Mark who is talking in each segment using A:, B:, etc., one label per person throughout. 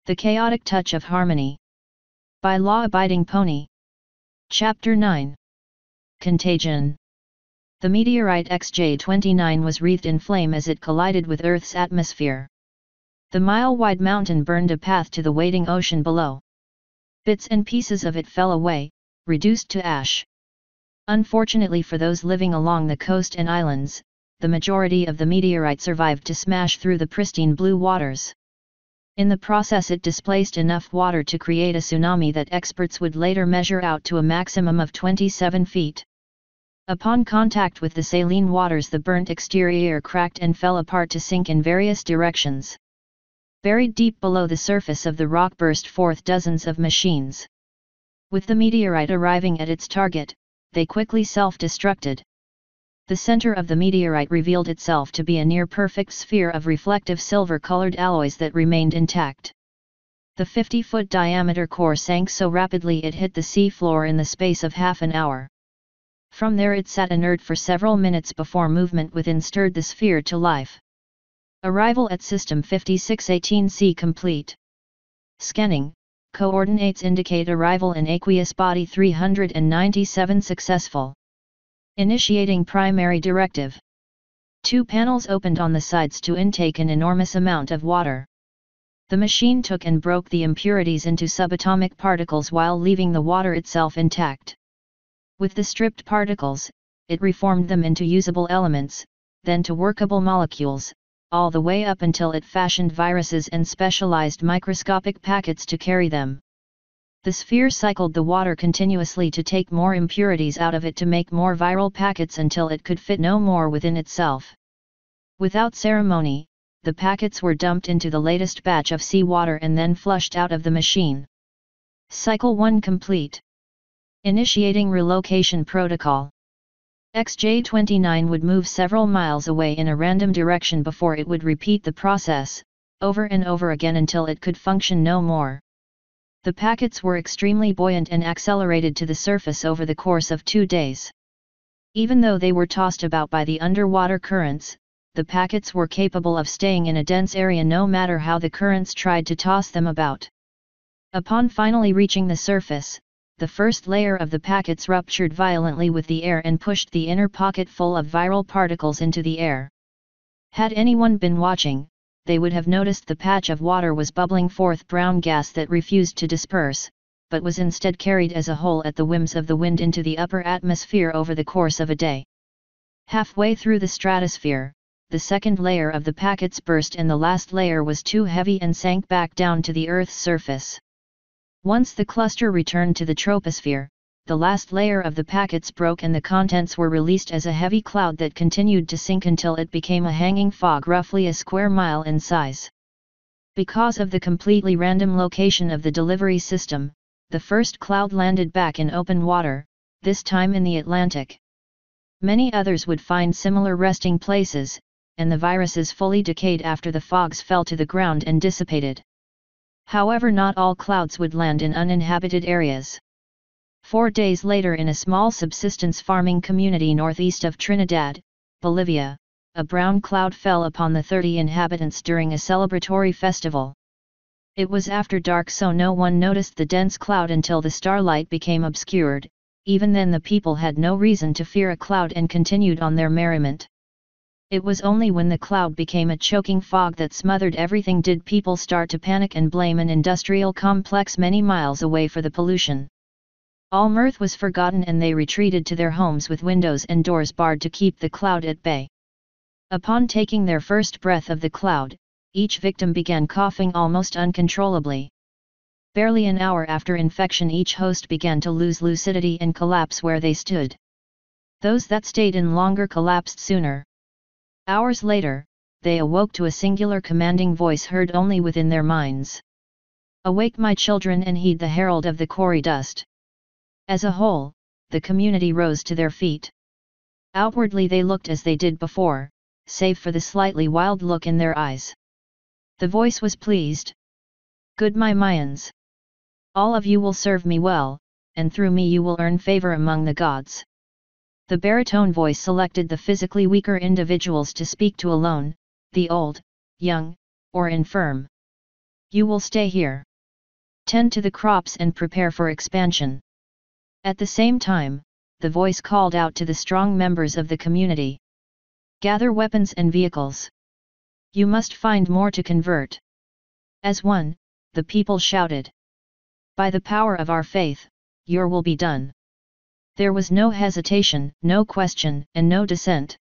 A: The Chaotic Touch of Harmony. By Law-Abiding Pony. Chapter 9. Contagion. The meteorite XJ-29 was wreathed in flame as it collided with Earth's atmosphere. The mile-wide mountain burned a path to the waiting ocean below. Bits and pieces of it fell away, reduced to ash. Unfortunately for those living along the coast and islands, the majority of the meteorite survived to smash through the pristine blue waters. In the process, it displaced enough water to create a tsunami that experts would later measure out to a maximum of 27 feet. Upon contact with the saline waters, the burnt exterior cracked and fell apart to sink in various directions. Buried deep below the surface of the rock burst forth dozens of machines. With the meteorite arriving at its target, they quickly self-destructed. The center of the meteorite revealed itself to be a near-perfect sphere of reflective silver-colored alloys that remained intact. The 50-foot diameter core sank so rapidly it hit the sea floor in the space of half an hour. From there it sat inert for several minutes before movement within stirred the sphere to life. Arrival at System 5618C complete. Scanning, coordinates indicate arrival in aqueous body 397 successful. Initiating primary directive. 2 panels opened on the sides to intake an enormous amount of water. The machine took and broke the impurities into subatomic particles while leaving the water itself intact. With the stripped particles, it reformed them into usable elements, then to workable molecules, all the way up until it fashioned viruses and specialized microscopic packets to carry them. The sphere cycled the water continuously to take more impurities out of it to make more viral packets until it could fit no more within itself. Without ceremony, the packets were dumped into the latest batch of seawater and then flushed out of the machine. Cycle 1 complete. Initiating relocation protocol. XJ-29 would move several miles away in a random direction before it would repeat the process, over and over again until it could function no more. The packets were extremely buoyant and accelerated to the surface over the course of 2 days. Even though they were tossed about by the underwater currents, the packets were capable of staying in a dense area no matter how the currents tried to toss them about. Upon finally reaching the surface, the first layer of the packets ruptured violently with the air and pushed the inner pocket full of viral particles into the air. Had anyone been watching, they would have noticed the patch of water was bubbling forth brown gas that refused to disperse, but was instead carried as a whole at the whims of the wind into the upper atmosphere over the course of a day. Halfway through the stratosphere, the second layer of the packets burst and the last layer was too heavy and sank back down to the Earth's surface. Once the cluster returned to the troposphere, the last layer of the packets broke and the contents were released as a heavy cloud that continued to sink until it became a hanging fog roughly a square mile in size. Because of the completely random location of the delivery system, the first cloud landed back in open water, this time in the Atlantic. Many others would find similar resting places, and the viruses fully decayed after the fogs fell to the ground and dissipated. However, not all clouds would land in uninhabited areas. 4 days later, in a small subsistence farming community northeast of Trinidad, Bolivia, a brown cloud fell upon the 30 inhabitants during a celebratory festival. It was after dark, so no one noticed the dense cloud until the starlight became obscured. Even then the people had no reason to fear a cloud and continued on their merriment. It was only when the cloud became a choking fog that smothered everything did people start to panic and blame an industrial complex many miles away for the pollution. All mirth was forgotten and they retreated to their homes with windows and doors barred to keep the cloud at bay. Upon taking their first breath of the cloud, each victim began coughing almost uncontrollably. Barely an hour after infection, each host began to lose lucidity and collapse where they stood. Those that stayed in longer collapsed sooner. Hours later, they awoke to a singular commanding voice heard only within their minds. "Awake, my children, and heed the herald of the quarry dust." As a whole, the community rose to their feet. Outwardly they looked as they did before, save for the slightly wild look in their eyes. The voice was pleased. "Good, my Mayans. All of you will serve me well, and through me you will earn favor among the gods." The baritone voice selected the physically weaker individuals to speak to alone, the old, young, or infirm. You will stay here. Tend to the crops and prepare for expansion. At the same time, the voice called out to the strong members of the community. Gather weapons and vehicles. You must find more to convert. As one, the people shouted. By the power of our faith, your will be done. There was no hesitation, no question, and no dissent.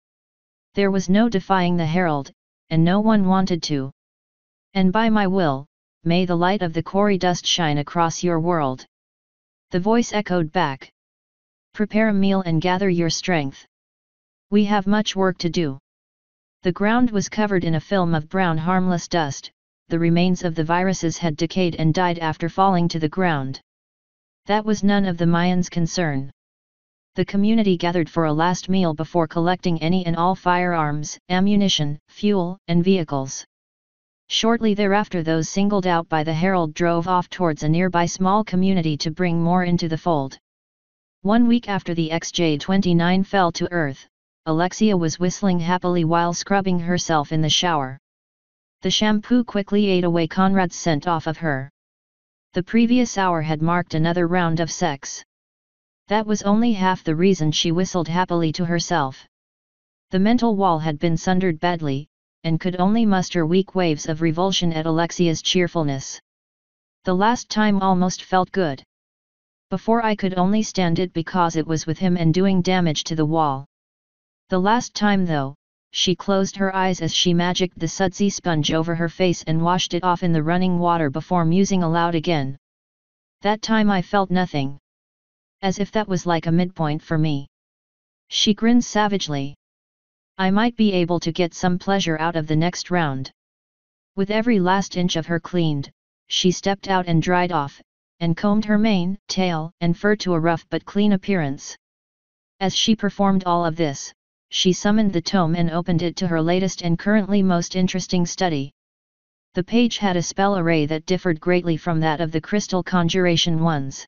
A: There was no defying the herald, and no one wanted to. And by my will, may the light of the quarry dust shine across your world. The voice echoed back. Prepare a meal and gather your strength. We have much work to do. The ground was covered in a film of brown harmless dust, the remains of the viruses had decayed and died after falling to the ground. That was none of the Mayans' concern. The community gathered for a last meal before collecting any and all firearms, ammunition, fuel, and vehicles. Shortly thereafter those singled out by the herald drove off towards a nearby small community to bring more into the fold. 1 week after the XJ-29 fell to Earth, Alexia was whistling happily while scrubbing herself in the shower. The shampoo quickly ate away Conrad's scent off of her. The previous hour had marked another round of sex. That was only half the reason she whistled happily to herself. The mental wall had been sundered badly, and could only muster weak waves of revulsion at Alexia's cheerfulness. The last time almost felt good. Before I could only stand it because it was with him and doing damage to the wall. The last time though, she closed her eyes as she magicked the sudsy sponge over her face and washed it off in the running water before musing aloud again. That time I felt nothing. As if that was like a midpoint for me. She grinned savagely. I might be able to get some pleasure out of the next round. With every last inch of her cleaned, she stepped out and dried off, and combed her mane, tail, and fur to a rough but clean appearance. As she performed all of this, she summoned the tome and opened it to her latest and currently most interesting study. The page had a spell array that differed greatly from that of the crystal conjuration ones.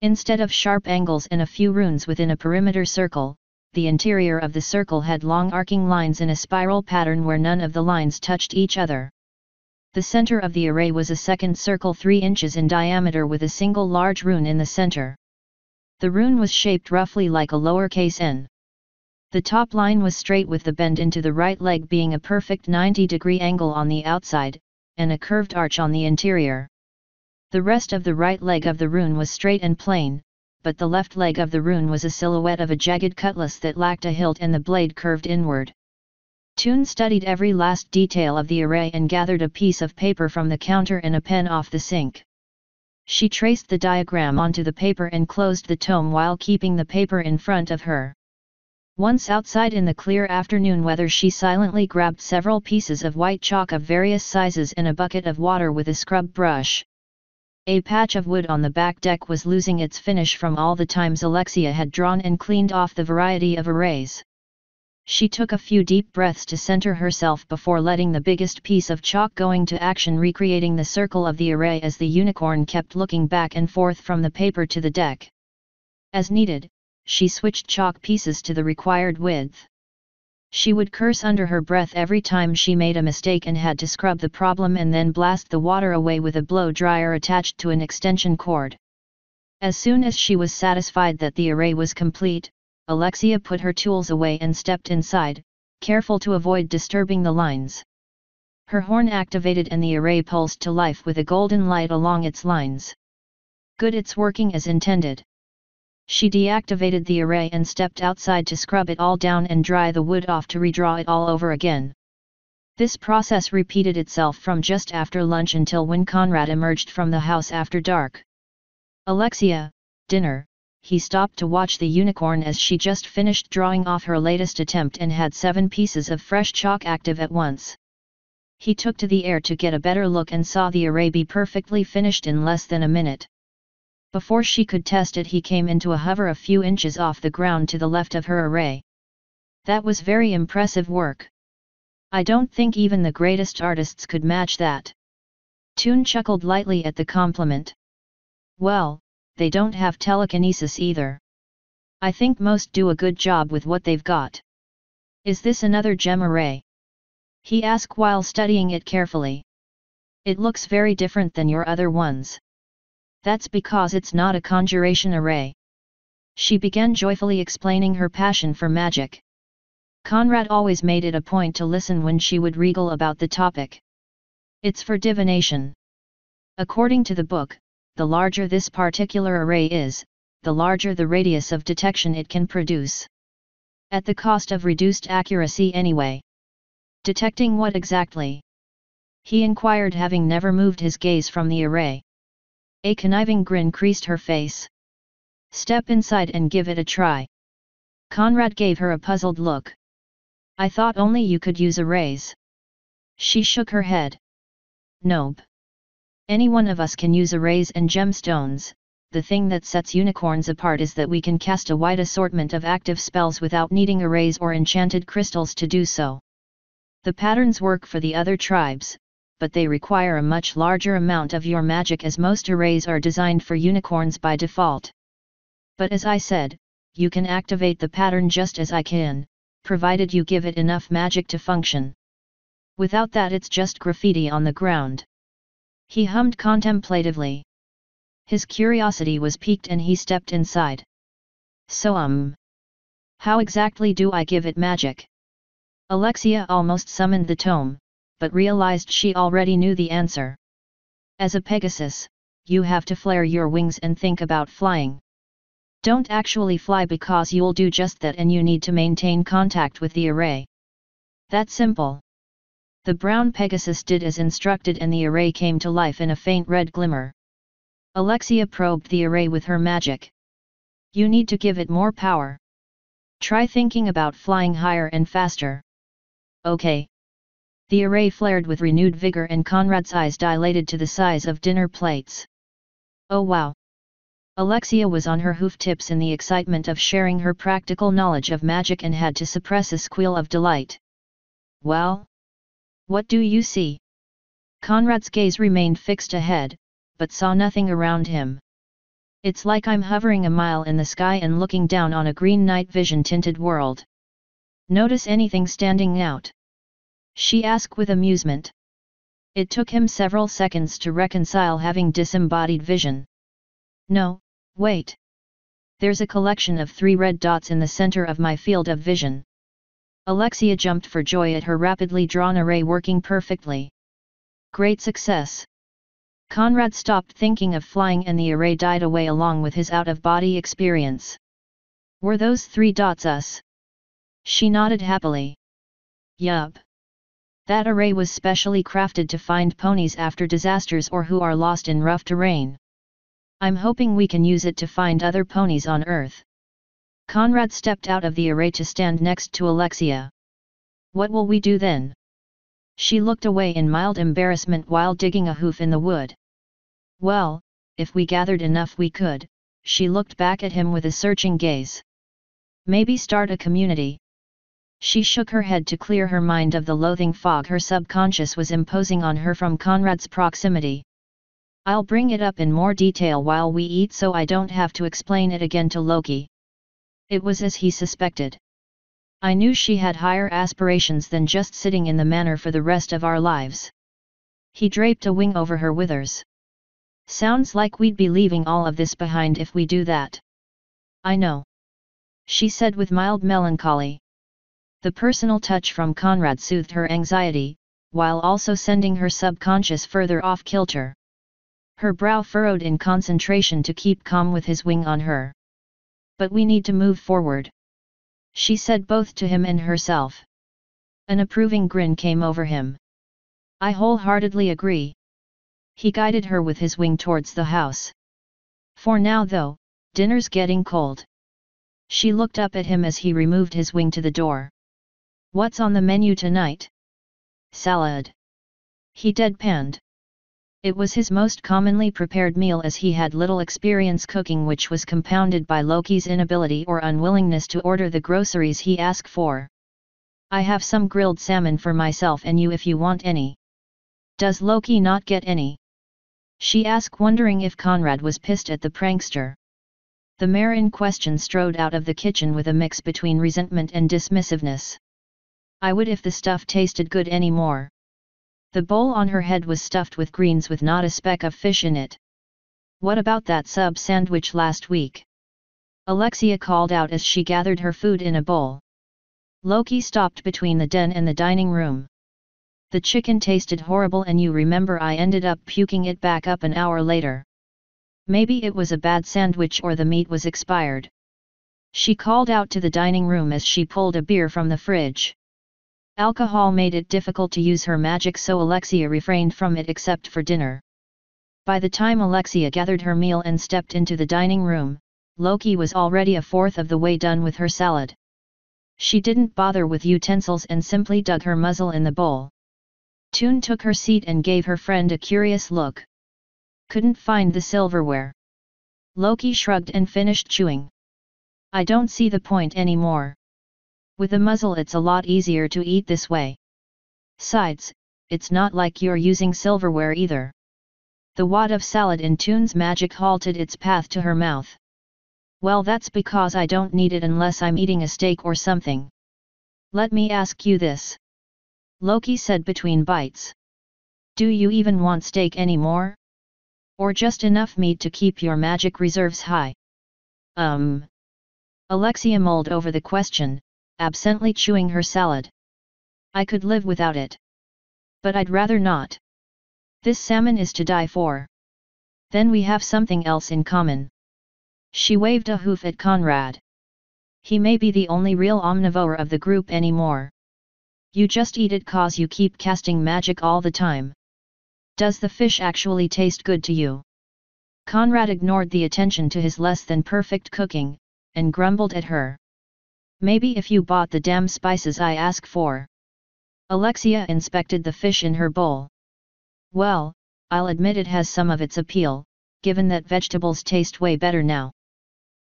A: Instead of sharp angles and a few runes within a perimeter circle, the interior of the circle had long arcing lines in a spiral pattern where none of the lines touched each other. The center of the array was a second circle 3 inches in diameter with a single large rune in the center. The rune was shaped roughly like a lowercase n. The top line was straight with the bend into the right leg being a perfect 90-degree angle on the outside, and a curved arch on the interior. The rest of the right leg of the rune was straight and plain, but the left leg of the rune was a silhouette of a jagged cutlass that lacked a hilt and the blade curved inward. Toon studied every last detail of the array and gathered a piece of paper from the counter and a pen off the sink. She traced the diagram onto the paper and closed the tome while keeping the paper in front of her. Once outside in the clear afternoon weather she silently grabbed several pieces of white chalk of various sizes and a bucket of water with a scrub brush. A patch of wood on the back deck was losing its finish from all the times Alexia had drawn and cleaned off the variety of arrays. She took a few deep breaths to center herself before letting the biggest piece of chalk going to action, recreating the circle of the array as the unicorn kept looking back and forth from the paper to the deck. As needed, she switched chalk pieces to the required width. She would curse under her breath every time she made a mistake and had to scrub the problem and then blast the water away with a blow dryer attached to an extension cord. As soon as she was satisfied that the array was complete, Alexia put her tools away and stepped inside, careful to avoid disturbing the lines. Her horn activated and the array pulsed to life with a golden light along its lines. Good, it's working as intended. She deactivated the array and stepped outside to scrub it all down and dry the wood off to redraw it all over again. This process repeated itself from just after lunch until when Conrad emerged from the house after dark. Alexia, dinner. He stopped to watch the unicorn as she just finished drawing off her latest attempt and had 7 pieces of fresh chalk active at once. He took to the air to get a better look and saw the array be perfectly finished in less than a minute. Before she could test it, he came into a hover a few inches off the ground to the left of her array. That was very impressive work. I don't think even the greatest artists could match that. Toon chuckled lightly at the compliment. Well, they don't have telekinesis either. I think most do a good job with what they've got. Is this another gem array? He asked while studying it carefully. It looks very different than your other ones. That's because it's not a conjuration array. She began joyfully explaining her passion for magic. Conrad always made it a point to listen when she would wriggle about the topic. It's for divination. According to the book, the larger this particular array is, the larger the radius of detection it can produce. At the cost of reduced accuracy anyway. Detecting what exactly? He inquired, having never moved his gaze from the array. A conniving grin creased her face. Step inside and give it a try. Conrad gave her a puzzled look. I thought only you could use arrays. She shook her head. Nope. Any one of us can use arrays and gemstones. The thing that sets unicorns apart is that we can cast a wide assortment of active spells without needing arrays or enchanted crystals to do so. The patterns work for the other tribes, but they require a much larger amount of your magic, as most arrays are designed for unicorns by default. But as I said, you can activate the pattern just as I can, provided you give it enough magic to function. Without that, it's just graffiti on the ground. He hummed contemplatively. His curiosity was piqued and he stepped inside. So how exactly do I give it magic? Alexia almost summoned the tome, but realized she already knew the answer. As a Pegasus, you have to flare your wings and think about flying. Don't actually fly, because you'll do just that, and you need to maintain contact with the array. That's simple. The brown Pegasus did as instructed, and the array came to life in a faint red glimmer. Alexia probed the array with her magic. You need to give it more power. Try thinking about flying higher and faster. Okay. The array flared with renewed vigor, and Conrad's eyes dilated to the size of dinner plates. Oh wow! Alexia was on her hoof tips in the excitement of sharing her practical knowledge of magic, and had to suppress a squeal of delight. Well? What do you see? Conrad's gaze remained fixed ahead, but saw nothing around him. It's like I'm hovering a mile in the sky and looking down on a green night vision tinted world. Notice anything standing out? She asked with amusement. It took him several seconds to reconcile having disembodied vision. No, wait. There's a collection of 3 red dots in the center of my field of vision. Alexia jumped for joy at her rapidly drawn array working perfectly. Great success. Conrad stopped thinking of flying, and the array died away along with his out-of-body experience. Were those 3 dots us? She nodded happily. Yup. That array was specially crafted to find ponies after disasters or who are lost in rough terrain. I'm hoping we can use it to find other ponies on Earth. Conrad stepped out of the array to stand next to Alexia. What will we do then? She looked away in mild embarrassment while digging a hoof in the wood. Well, if we gathered enough we could. She looked back at him with a searching gaze. Maybe start a community. She shook her head to clear her mind of the loathing fog her subconscious was imposing on her from Conrad's proximity. I'll bring it up in more detail while we eat, so I don't have to explain it again to Loki. It was as he suspected. I knew she had higher aspirations than just sitting in the manor for the rest of our lives. He draped a wing over her withers. Sounds like we'd be leaving all of this behind if we do that. I know. She said with mild melancholy. The personal touch from Conrad soothed her anxiety, while also sending her subconscious further off kilter. Her brow furrowed in concentration to keep calm with his wing on her. But we need to move forward. She said both to him and herself. An approving grin came over him. I wholeheartedly agree. He guided her with his wing towards the house. For now though, dinner's getting cold. She looked up at him as he removed his wing to the door. What's on the menu tonight? Salad. He deadpanned. It was his most commonly prepared meal, as he had little experience cooking, which was compounded by Loki's inability or unwillingness to order the groceries he asked for. I have some grilled salmon for myself and you if you want any. Does Loki not get any? She asked, wondering if Conrad was pissed at the prankster. The mayor in question strode out of the kitchen with a mix between resentment and dismissiveness. I would if the stuff tasted good anymore. The bowl on her head was stuffed with greens with not a speck of fish in it. What about that sub sandwich last week? Alexia called out as she gathered her food in a bowl. Loki stopped between the den and the dining room. The chicken tasted horrible and you remember I ended up puking it back up an hour later. Maybe it was a bad sandwich or the meat was expired. She called out to the dining room as she pulled a beer from the fridge. Alcohol made it difficult to use her magic, so Alexia refrained from it except for dinner. By the time Alexia gathered her meal and stepped into the dining room, Loki was already a fourth of the way done with her salad. She didn't bother with utensils and simply dug her muzzle in the bowl. Toon took her seat and gave her friend a curious look. Couldn't find the silverware. Loki shrugged and finished chewing. I don't see the point anymore. With a muzzle it's a lot easier to eat this way. Besides, it's not like you're using silverware either. The wad of salad in Toon's magic halted its path to her mouth. Well, that's because I don't need it unless I'm eating a steak or something. Let me ask you this. Loki said between bites. Do you even want steak anymore? Or just enough meat to keep your magic reserves high? Alexia mulled over the question, absently chewing her salad. I could live without it. But I'd rather not. This salmon is to die for. Then we have something else in common. She waved a hoof at Conrad. He may be the only real omnivore of the group anymore. You just eat it cause you keep casting magic all the time. Does the fish actually taste good to you? Conrad ignored the attention to his less than perfect cooking, and grumbled at her. Maybe if you bought the damn spices I ask for. Alexia inspected the fish in her bowl. Well, I'll admit it has some of its appeal, given that vegetables taste way better now.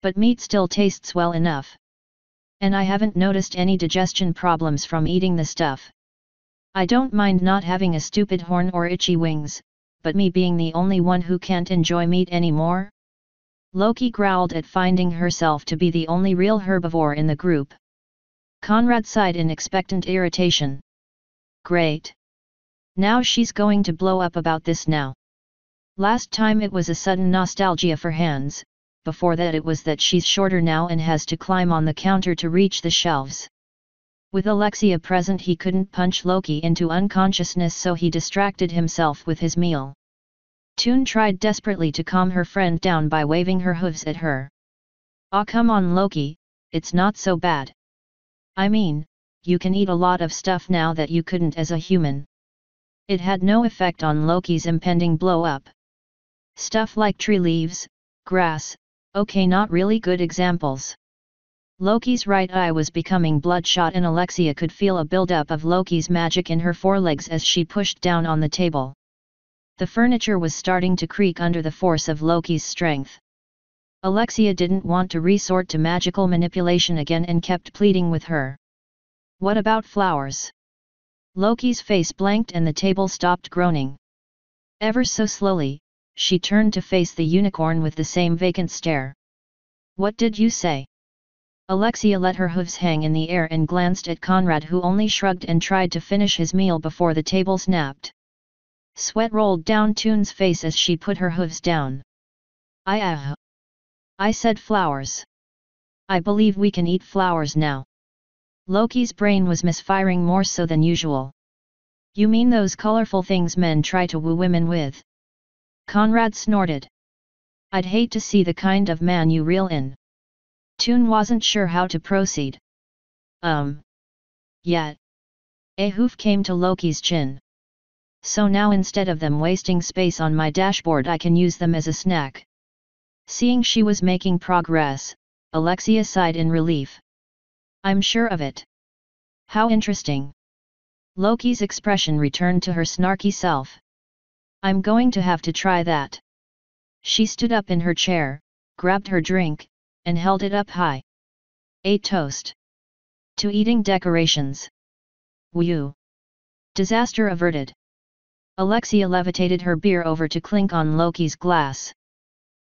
A: But meat still tastes well enough. And I haven't noticed any digestion problems from eating the stuff. I don't mind not having a stupid horn or itchy wings, but me being the only one who can't enjoy meat anymore? Loki growled at finding herself to be the only real herbivore in the group. Conrad sighed in expectant irritation. Great. Now she's going to blow up about this now. Last time it was a sudden nostalgia for hands, before that it was that she's shorter now and has to climb on the counter to reach the shelves. With Alexia present he couldn't punch Loki into unconsciousness, so he distracted himself with his meal. Toon tried desperately to calm her friend down by waving her hooves at her. "Aw, come on Loki, it's not so bad. I mean, you can eat a lot of stuff now that you couldn't as a human." It had no effect on Loki's impending blow-up. Stuff like tree leaves, grass, okay, not really good examples. Loki's right eye was becoming bloodshot and Alexia could feel a buildup of Loki's magic in her forelegs as she pushed down on the table. The furniture was starting to creak under the force of Loki's strength. Alexia didn't want to resort to magical manipulation again and kept pleading with her. "What about flowers?" Loki's face blanked and the table stopped groaning. Ever so slowly, she turned to face the unicorn with the same vacant stare. "What did you say?" Alexia let her hooves hang in the air and glanced at Conrad, who only shrugged and tried to finish his meal before the table snapped. Sweat rolled down Toon's face as she put her hooves down. I said flowers. I believe we can eat flowers now." Loki's brain was misfiring more so than usual. "You mean those colorful things men try to woo women with?" Conrad snorted. "I'd hate to see the kind of man you reel in." Toon wasn't sure how to proceed. Yeah. A hoof came to Loki's chin. "So now instead of them wasting space on my dashboard I can use them as a snack." Seeing she was making progress, Alexia sighed in relief. "I'm sure of it." "How interesting." Loki's expression returned to her snarky self. "I'm going to have to try that." She stood up in her chair, grabbed her drink, and held it up high. "A toast to eating decorations." "Whew." Disaster averted. Alexia levitated her beer over to clink on Loki's glass.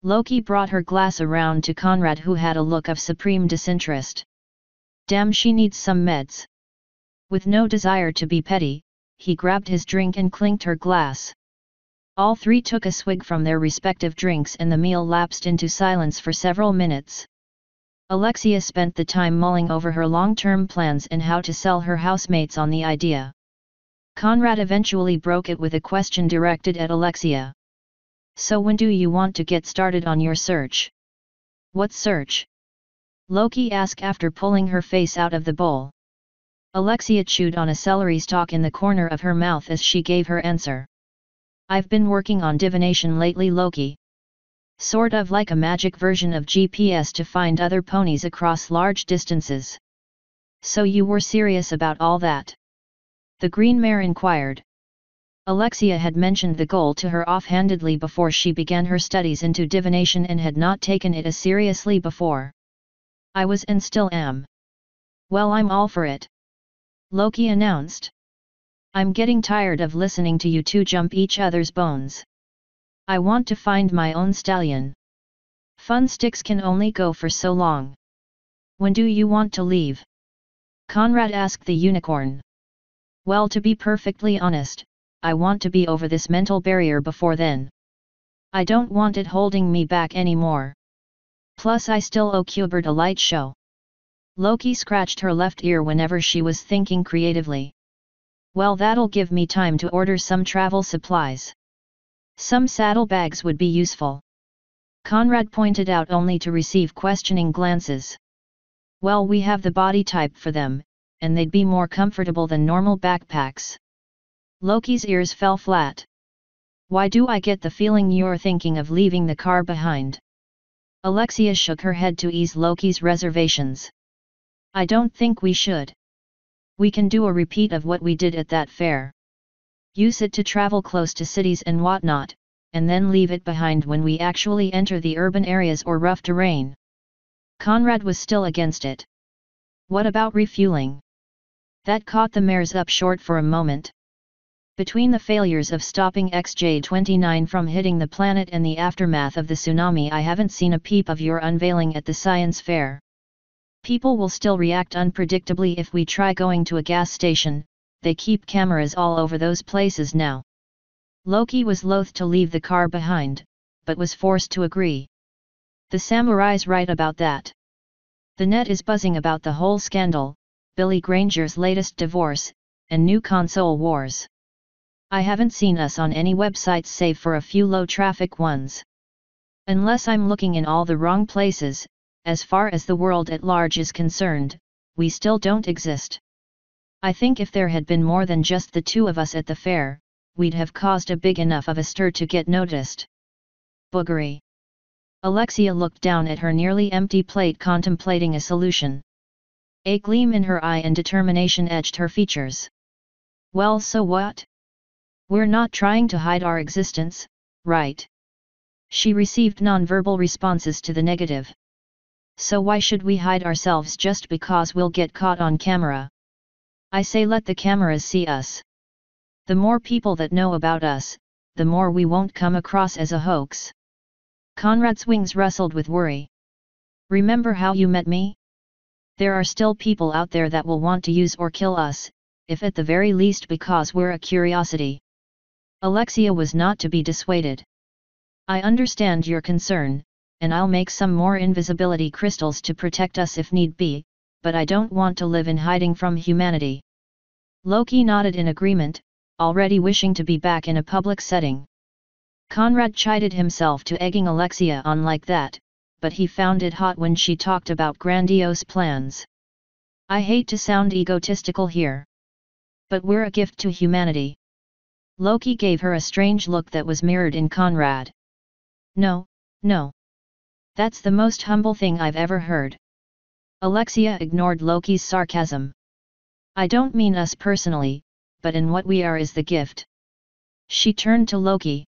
A: Loki brought her glass around to Conrad, who had a look of supreme disinterest. "Damn, she needs some meds." With no desire to be petty, he grabbed his drink and clinked her glass. All three took a swig from their respective drinks and the meal lapsed into silence for several minutes. Alexia spent the time mulling over her long-term plans and how to sell her housemates on the idea. Conrad eventually broke it with a question directed at Alexia. "So when do you want to get started on your search?" "What search?" Loki asked after pulling her face out of the bowl. Alexia chewed on a celery stalk in the corner of her mouth as she gave her answer. "I've been working on divination lately, Loki. Sort of like a magic version of GPS to find other ponies across large distances." "So you were serious about all that?" the Green Mare inquired. Alexia had mentioned the goal to her offhandedly before she began her studies into divination and had not taken it as seriously before. "I was and still am." "Well, I'm all for it," Loki announced. "I'm getting tired of listening to you two jump each other's bones. I want to find my own stallion. Fun sticks can only go for so long." "When do you want to leave?" Conrad asked the unicorn. "Well, to be perfectly honest, I want to be over this mental barrier before then. I don't want it holding me back anymore. Plus I still owe Qbert a light show." Loki scratched her left ear whenever she was thinking creatively. "Well, that'll give me time to order some travel supplies. Some saddlebags would be useful." Conrad pointed out only to receive questioning glances. "Well, we have the body type for them, and they'd be more comfortable than normal backpacks." Loki's ears fell flat. "Why do I get the feeling you're thinking of leaving the car behind?" Alexia shook her head to ease Loki's reservations. "I don't think we should. We can do a repeat of what we did at that fair. Use it to travel close to cities and whatnot, and then leave it behind when we actually enter the urban areas or rough terrain." Conrad was still against it. "What about refueling?" That caught the mares up short for a moment. Between the failures of stopping XJ-29 from hitting the planet and the aftermath of the tsunami, I haven't seen a peep of your unveiling at the science fair. People will still react unpredictably if we try going to a gas station. They keep cameras all over those places now." Loki was loath to leave the car behind, but was forced to agree. "The samurai's right about that. The net is buzzing about the whole scandal, Billy Granger's latest divorce, and new console wars. I haven't seen us on any websites save for a few low-traffic ones. Unless I'm looking in all the wrong places, as far as the world at large is concerned, we still don't exist. I think if there had been more than just the two of us at the fair, we'd have caused a big enough of a stir to get noticed." "Boogery." Alexia looked down at her nearly empty plate, contemplating a solution. A gleam in her eye and determination edged her features. "Well, so what? We're not trying to hide our existence, right?" She received non-verbal responses to the negative. "So why should we hide ourselves just because we'll get caught on camera? I say let the cameras see us. The more people that know about us, the more we won't come across as a hoax." Conrad's wings rustled with worry. "Remember how you met me? There are still people out there that will want to use or kill us, if at the very least because we're a curiosity." Alexia was not to be dissuaded. "I understand your concern, and I'll make some more invisibility crystals to protect us if need be, but I don't want to live in hiding from humanity." Loki nodded in agreement, already wishing to be back in a public setting. Conrad chided himself to egging Alexia on like that, but he found it hot when she talked about grandiose plans. "I hate to sound egotistical here, but we're a gift to humanity." Loki gave her a strange look that was mirrored in Conrad. No. That's the most humble thing I've ever heard." Alexia ignored Loki's sarcasm. "I don't mean us personally, but in what we are is the gift." She turned to Loki.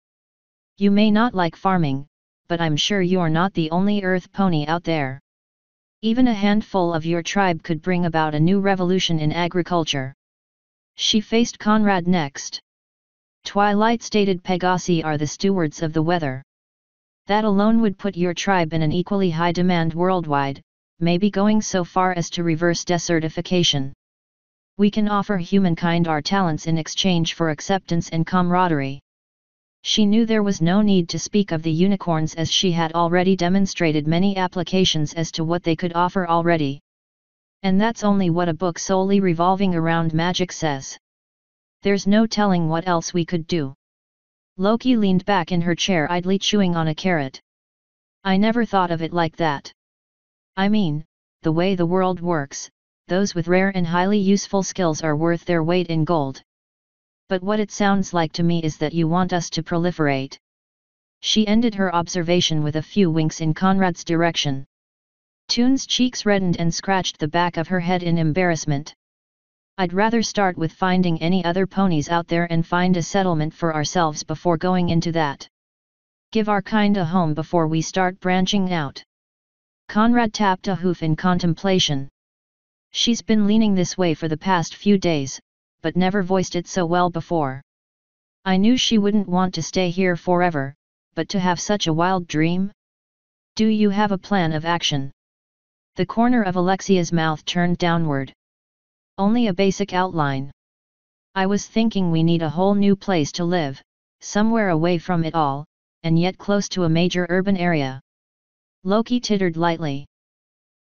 A: "You may not like farming, but I'm sure you're not the only earth pony out there. Even a handful of your tribe could bring about a new revolution in agriculture." She faced Conrad next. "Twilight-stated Pegasi are the stewards of the weather. That alone would put your tribe in an equally high demand worldwide, maybe going so far as to reverse desertification." We can offer humankind our talents in exchange for acceptance and camaraderie. She knew there was no need to speak of the unicorns, as she had already demonstrated many applications as to what they could offer already. And that's only what a book solely revolving around magic says. There's no telling what else we could do. Loki leaned back in her chair, idly chewing on a carrot. I never thought of it like that. I mean, the way the world works, those with rare and highly useful skills are worth their weight in gold. But what it sounds like to me is that you want us to proliferate. She ended her observation with a few winks in Conrad's direction. Toon's cheeks reddened and scratched the back of her head in embarrassment. I'd rather start with finding any other ponies out there and find a settlement for ourselves before going into that. Give our kind a home before we start branching out. Conrad tapped a hoof in contemplation. She's been leaning this way for the past few days, but never voiced it so well before. I knew she wouldn't want to stay here forever, but to have such a wild dream? Do you have a plan of action? The corner of Alexia's mouth turned downward. Only a basic outline. I was thinking we need a whole new place to live, somewhere away from it all, and yet close to a major urban area. Loki tittered lightly.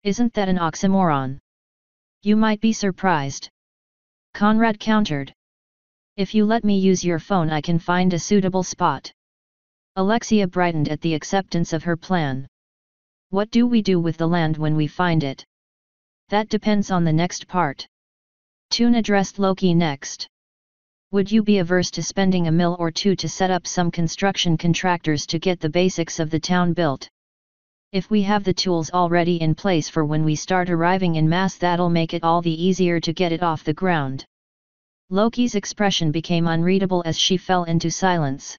A: Isn't that an oxymoron? You might be surprised. Conrad countered. If you let me use your phone, I can find a suitable spot. Alexia brightened at the acceptance of her plan. What do we do with the land when we find it? That depends on the next part. Toon addressed Loki next. Would you be averse to spending a mil or two to set up some construction contractors to get the basics of the town built? If we have the tools already in place for when we start arriving in mass, that'll make it all the easier to get it off the ground. Loki's expression became unreadable as she fell into silence.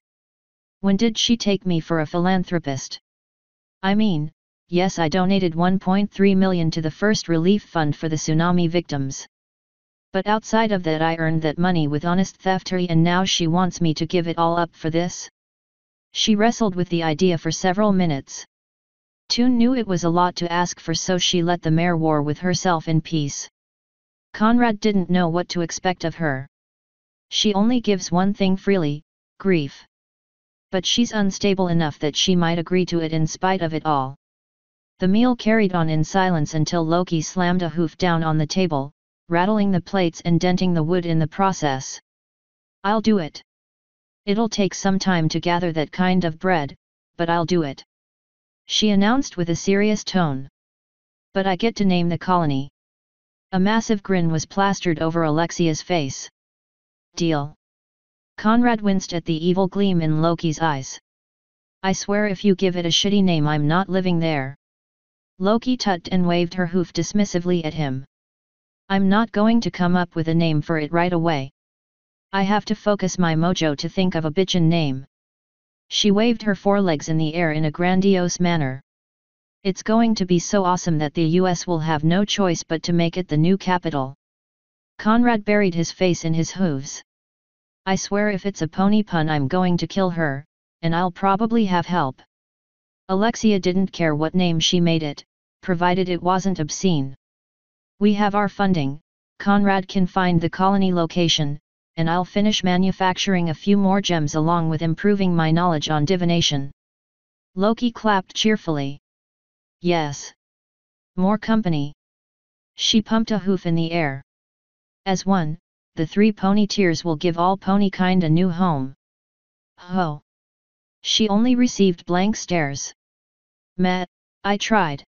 A: When did she take me for a philanthropist? I mean, yes, I donated 1.3 million to the first relief fund for the tsunami victims. But outside of that, I earned that money with honest theftery, and now she wants me to give it all up for this? She wrestled with the idea for several minutes. Toon knew it was a lot to ask for, so she let the mare war with herself in peace. Conrad didn't know what to expect of her. She only gives one thing freely, grief. But she's unstable enough that she might agree to it in spite of it all. The meal carried on in silence until Loki slammed a hoof down on the table, rattling the plates and denting the wood in the process. I'll do it. It'll take some time to gather that kind of bread, but I'll do it. She announced with a serious tone. But I get to name the colony. A massive grin was plastered over Alexia's face. Deal. Conrad winced at the evil gleam in Loki's eyes. I swear if you give it a shitty name, I'm not living there. Loki tutted and waved her hoof dismissively at him. I'm not going to come up with a name for it right away. I have to focus my mojo to think of a bitchin' name. She waved her forelegs in the air in a grandiose manner. It's going to be so awesome that the US will have no choice but to make it the new capital. Conrad buried his face in his hooves. I swear if it's a pony pun, I'm going to kill her, and I'll probably have help. Alexia didn't care what name she made it, provided it wasn't obscene. We have our funding, Conrad can find the colony location, and I'll finish manufacturing a few more gems along with improving my knowledge on divination. Loki clapped cheerfully. Yes. More company. She pumped a hoof in the air. As one, the 3 pony tiers will give all pony kind a new home. Ho! She only received blank stares. Meh, I tried.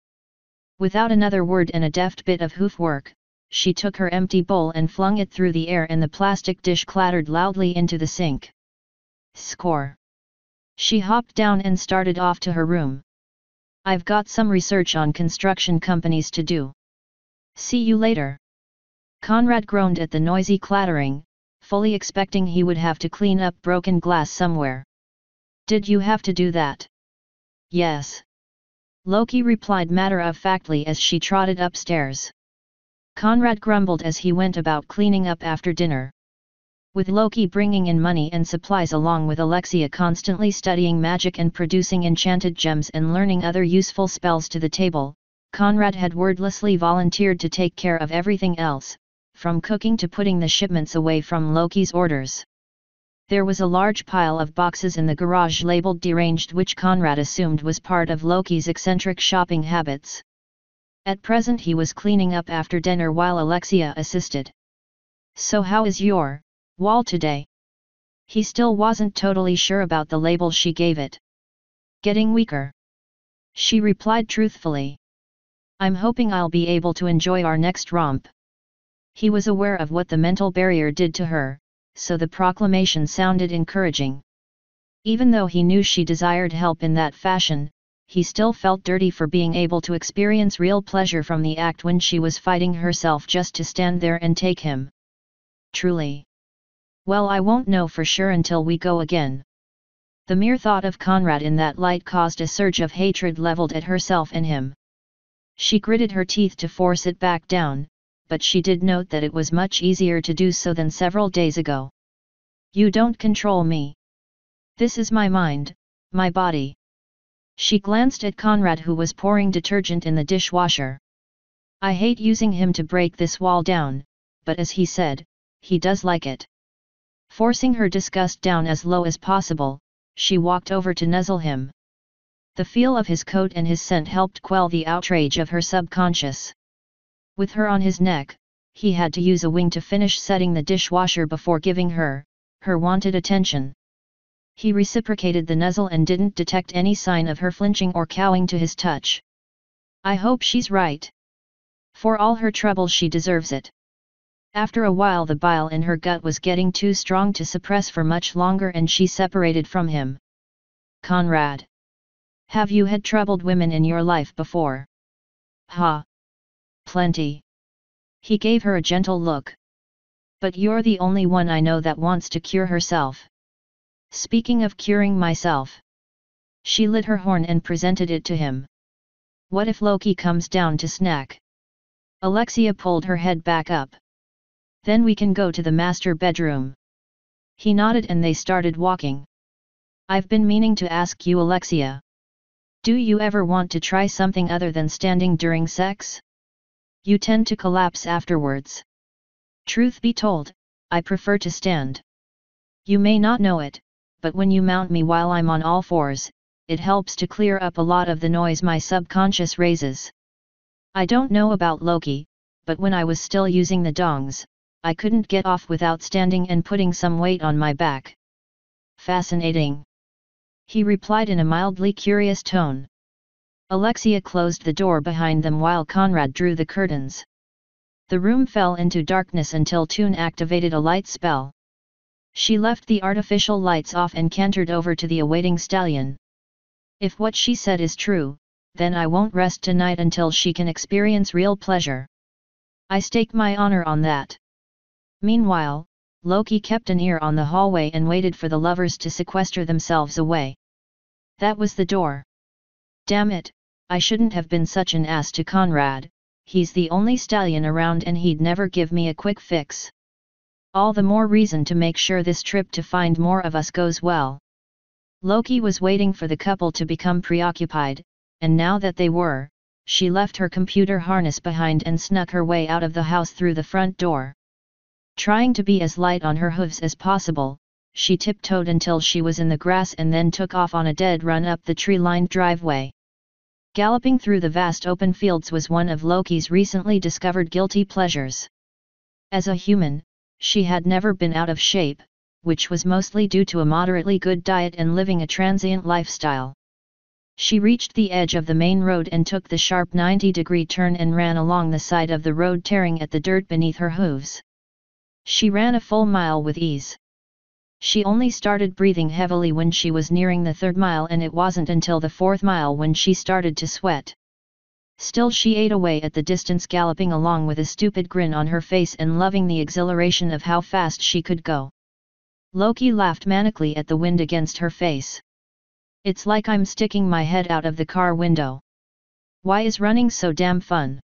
A: Without another word and a deft bit of hoof work, she took her empty bowl and flung it through the air, and the plastic dish clattered loudly into the sink. Score! She hopped down and started off to her room. I've got some research on construction companies to do. See you later. Conrad groaned at the noisy clattering, fully expecting he would have to clean up broken glass somewhere. Did you have to do that? Yes. Loki replied matter-of-factly as she trotted upstairs. Conrad grumbled as he went about cleaning up after dinner. With Loki bringing in money and supplies along with Alexia constantly studying magic and producing enchanted gems and learning other useful spells to the table, Conrad had wordlessly volunteered to take care of everything else, from cooking to putting the shipments away from Loki's orders. There was a large pile of boxes in the garage labeled deranged, which Conrad assumed was part of Loki's eccentric shopping habits. At present he was cleaning up after dinner while Alexia assisted. "So how is your wall today?" He still wasn't totally sure about the label she gave it. "Getting weaker," she replied truthfully. "I'm hoping I'll be able to enjoy our next romp." He was aware of what the mental barrier did to her, so the proclamation sounded encouraging. Even though he knew she desired help in that fashion, he still felt dirty for being able to experience real pleasure from the act when she was fighting herself just to stand there and take him. Truly. Well, I won't know for sure until we go again. The mere thought of Conrad in that light caused a surge of hatred leveled at herself and him. She gritted her teeth to force it back down, but she did note that it was much easier to do so than several days ago. "You don't control me. This is my mind, my body." She glanced at Conrad, who was pouring detergent in the dishwasher. "I hate using him to break this wall down, but as he said, he does like it." Forcing her disgust down as low as possible, she walked over to nuzzle him. The feel of his coat and his scent helped quell the outrage of her subconscious. With her on his neck, he had to use a wing to finish setting the dishwasher before giving her wanted attention. He reciprocated the nuzzle and didn't detect any sign of her flinching or cowing to his touch. "I hope she's right. For all her trouble she deserves it." After a while the bile in her gut was getting too strong to suppress for much longer and she separated from him. "Conrad. Have you had troubled women in your life before?" "Ha. Plenty." He gave her a gentle look. "But you're the only one I know that wants to cure herself." "Speaking of curing myself." She lit her horn and presented it to him. "What if Loki comes down to snack?" Alexia pulled her head back up. "Then we can go to the master bedroom." He nodded and they started walking. "I've been meaning to ask you, Alexia. Do you ever want to try something other than standing during sex? You tend to collapse afterwards." "Truth be told, I prefer to stand. You may not know it, but when you mount me while I'm on all fours, it helps to clear up a lot of the noise my subconscious raises. I don't know about Loki, but when I was still using the dongs, I couldn't get off without standing and putting some weight on my back." "Fascinating," he replied in a mildly curious tone. Alexia closed the door behind them while Conrad drew the curtains. The room fell into darkness until Toon activated a light spell. She left the artificial lights off and cantered over to the awaiting stallion. "If what she said is true, then I won't rest tonight until she can experience real pleasure. I stake my honor on that." Meanwhile, Loki kept an ear on the hallway and waited for the lovers to sequester themselves away. That was the door. "Damn it, I shouldn't have been such an ass to Conrad. He's the only stallion around and he'd never give me a quick fix. All the more reason to make sure this trip to find more of us goes well." Loki was waiting for the couple to become preoccupied, and now that they were, she left her computer harness behind and snuck her way out of the house through the front door. Trying to be as light on her hooves as possible, she tiptoed until she was in the grass and then took off on a dead run up the tree-lined driveway. Galloping through the vast open fields was one of Loki's recently discovered guilty pleasures. As a human, she had never been out of shape, which was mostly due to a moderately good diet and living a transient lifestyle. She reached the edge of the main road and took the sharp 90-degree turn and ran along the side of the road, tearing at the dirt beneath her hooves. She ran a full mile with ease. She only started breathing heavily when she was nearing the 3rd mile, and it wasn't until the 4th mile when she started to sweat. Still she ate away at the distance, galloping along with a stupid grin on her face and loving the exhilaration of how fast she could go. Loki laughed manically at the wind against her face. "It's like I'm sticking my head out of the car window. Why is running so damn fun?"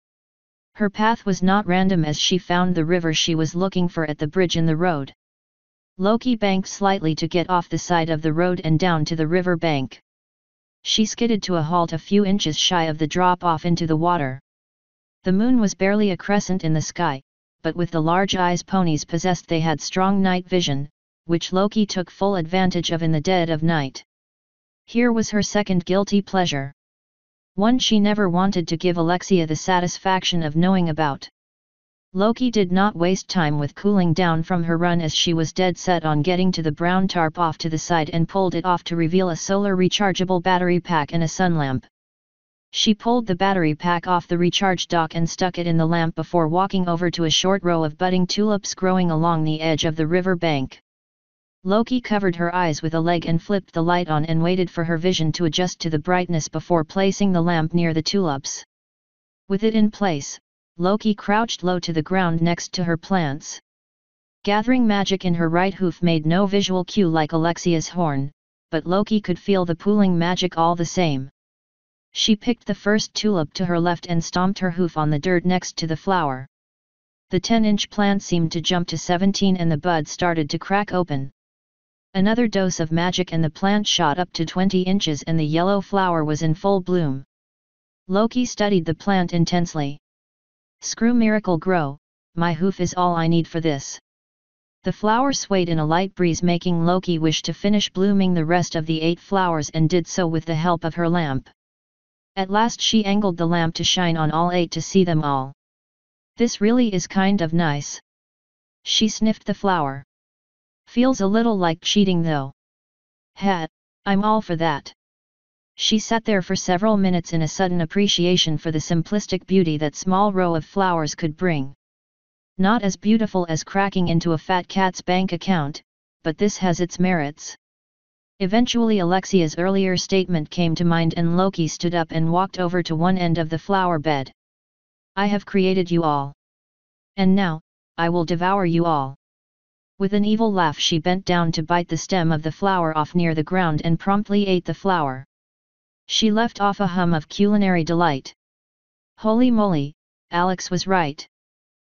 A: Her path was not random as she found the river she was looking for at the bridge in the road. Loki banked slightly to get off the side of the road and down to the river bank. She skidded to a halt a few inches shy of the drop-off into the water. The moon was barely a crescent in the sky, but with the large eyes ponies possessed they had strong night vision, which Loki took full advantage of in the dead of night. Here was her second guilty pleasure. One she never wanted to give Alexia the satisfaction of knowing about. Loki did not waste time with cooling down from her run, as she was dead set on getting to the brown tarp off to the side and pulled it off to reveal a solar rechargeable battery pack and a sun lamp. She pulled the battery pack off the recharge dock and stuck it in the lamp before walking over to a short row of budding tulips growing along the edge of the river bank. Loki covered her eyes with a leg and flipped the light on and waited for her vision to adjust to the brightness before placing the lamp near the tulips. With it in place, Loki crouched low to the ground next to her plants. Gathering magic in her right hoof made no visual cue like Alexia's horn, but Loki could feel the pooling magic all the same. She picked the first tulip to her left and stomped her hoof on the dirt next to the flower. The 10-inch plant seemed to jump to 17 and the bud started to crack open. Another dose of magic and the plant shot up to 20 inches and the yellow flower was in full bloom. Loki studied the plant intensely. "Screw miracle grow, my hoof is all I need for this." The flower swayed in a light breeze, making Loki wish to finish blooming the rest of the 8 flowers, and did so with the help of her lamp. At last she angled the lamp to shine on all 8 to see them all. "This really is kind of nice." She sniffed the flower. "Feels a little like cheating though." I'm all for that." She sat there for several minutes in a sudden appreciation for the simplistic beauty that small row of flowers could bring. Not as beautiful as cracking into a fat cat's bank account, but this has its merits. Eventually Alexia's earlier statement came to mind and Loki stood up and walked over to one end of the flower bed. "I have created you all. And now, I will devour you all." With an evil laugh she bent down to bite the stem of the flower off near the ground and promptly ate the flower. She left off a hum of culinary delight. "Holy moly, Alex was right.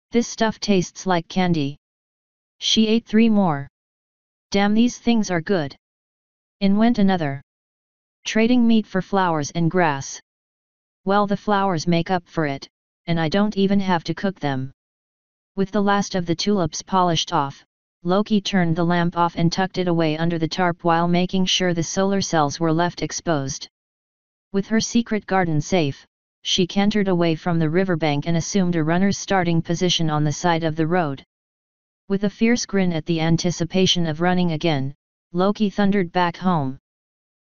A: This stuff tastes like candy." She ate 3 more. "Damn, these things are good." In went another. "Trading meat for flowers and grass. Well, the flowers make up for it, and I don't even have to cook them." With the last of the tulips polished off, Loki turned the lamp off and tucked it away under the tarp while making sure the solar cells were left exposed. With her secret garden safe, she cantered away from the riverbank and assumed a runner's starting position on the side of the road. With a fierce grin at the anticipation of running again, Loki thundered back home.